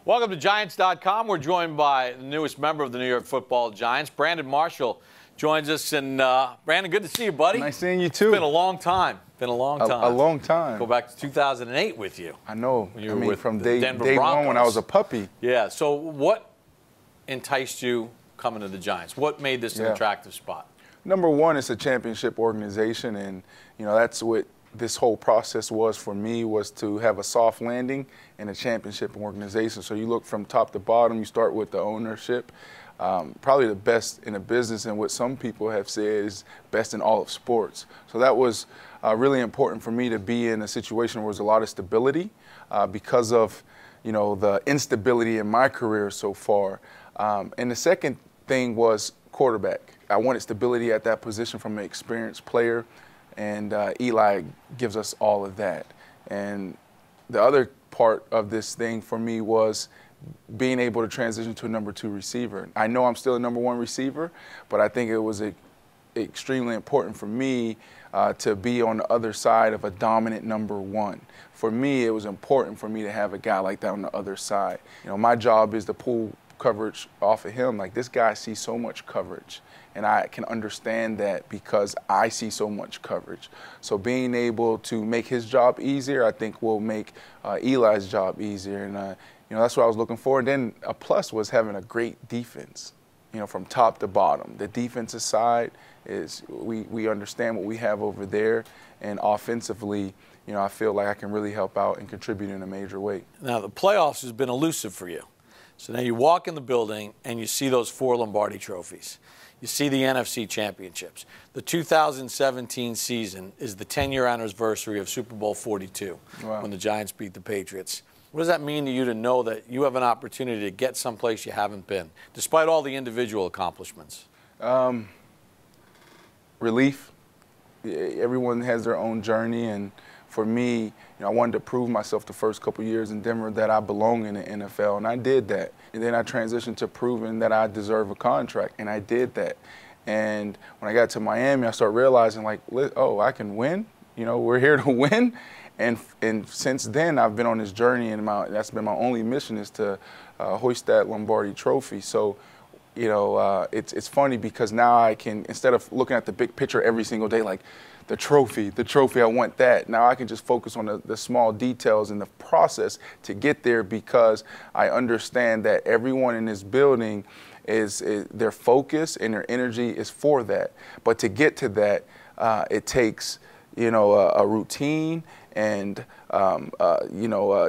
Welcome to Giants.com. We're joined by the newest member of the New York Football Giants, Brandon Marshall, joins us. And Brandon, good to see you, buddy. Nice seeing you too. It's been a long time. A long time. Go back to 2008 with you. I know. I mean, from day Broncos. one when I was a puppy. Yeah. So what enticed you coming to the Giants? What made this an attractive spot? Number one, it's a championship organization, and that's what this whole process was for me, was to have a soft landing in a championship organization. So you look from top to bottom. You start with the ownership, probably the best in the business, and what some people have said is best in all of sports. So that was really important for me to be in a situation where there's a lot of stability because of the instability in my career so far. And the second thing was quarterback. I wanted stability at that position from an experienced player. And Eli gives us all of that. And the other part of this thing for me was being able to transition to a number 2 receiver. I know I'm still a number 1 receiver, but I think it was extremely important for me to be on the other side of a dominant number 1. For me, it was important for me to have a guy like that on the other side. My job is to pull coverage off of him. Like, this guy sees so much coverage, and I can understand that because I see so much coverage. So being able to make his job easier, I think, will make Eli's job easier. And that's what I was looking for. And then a plus was having a great defense, from top to bottom. The defensive side is we understand what we have over there, and offensively, I feel like I can really help out and contribute in a major way. Now, the playoffs has been elusive for you. So now you walk in the building and you see those 4 Lombardi trophies. You see the NFC championships. The 2017 season is the 10-year anniversary of Super Bowl 42 when the Giants beat the Patriots. What does that mean to you to know that you have an opportunity to get someplace you haven't been, despite all the individual accomplishments? Relief. Everyone has their own journey, and for me, I wanted to prove myself the first couple years in Denver that I belong in the NFL, and I did that. And then I transitioned to proving that I deserve a contract, and I did that. And when I got to Miami, I started realizing, like, oh, I can win. We're here to win. And since then, I've been on this journey, and that's been my only mission, is to hoist that Lombardi trophy. So, it's funny because now I can, instead of looking at the big picture every single day, like, the trophy, I want that. Now I can just focus on the small details in the process to get there, because I understand that everyone in this building is their focus and their energy is for that. But to get to that, it takes, a routine and,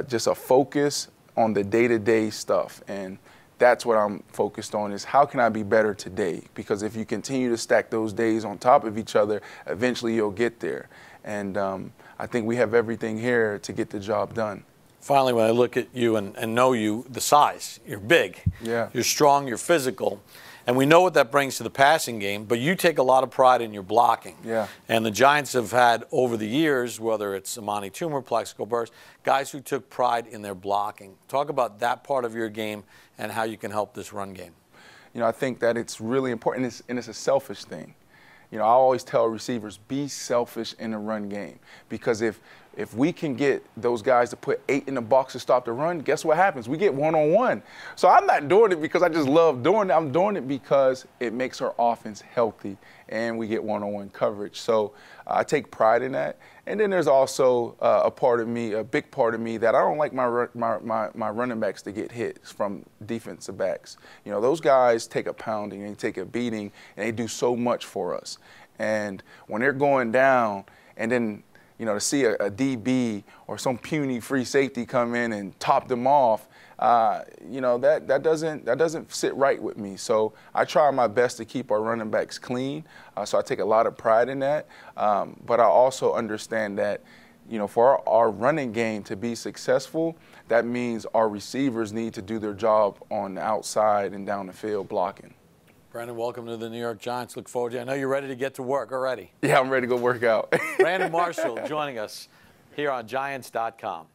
just a focus on the day-to-day stuff. And that's what I'm focused on, is how can I be better today? Because if you continue to stack those days on top of each other, eventually you'll get there. And I think we have everything here to get the job done. Finally, when I look at you and know you, the size, you're big. Yeah. You're strong, you're physical. And we know what that brings to the passing game, but you take a lot of pride in your blocking. Yeah. And the Giants have had, over the years, whether it's Amani Toomer, Plaxico Burress, guys who took pride in their blocking. Talk about that part of your game and how you can help this run game. I think that it's really important, and it's a selfish thing. I always tell receivers, be selfish in the run game, because if we can get those guys to put 8 in the box to stop the run, guess what happens? We get one-on-one. So I'm not doing it because I just love doing it. I'm doing it because it makes our offense healthy, and we get one-on-one coverage. So I take pride in that. And then there's also a big part of me, that I don't like my running backs to get hit from defensive backs. Those guys take a pounding, they take a beating, and they do so much for us. And when they're going down, and then to see a DB or some puny free safety come in and top them off, that doesn't sit right with me. So I try my best to keep our running backs clean. So I take a lot of pride in that. But I also understand that, for our running game to be successful, that means our receivers need to do their job on the outside and down the field blocking. Brandon, welcome to the New York Giants. Look forward to it. I know you're ready to get to work already. Yeah, I'm ready to go work out. Brandon Marshall joining us here on Giants.com.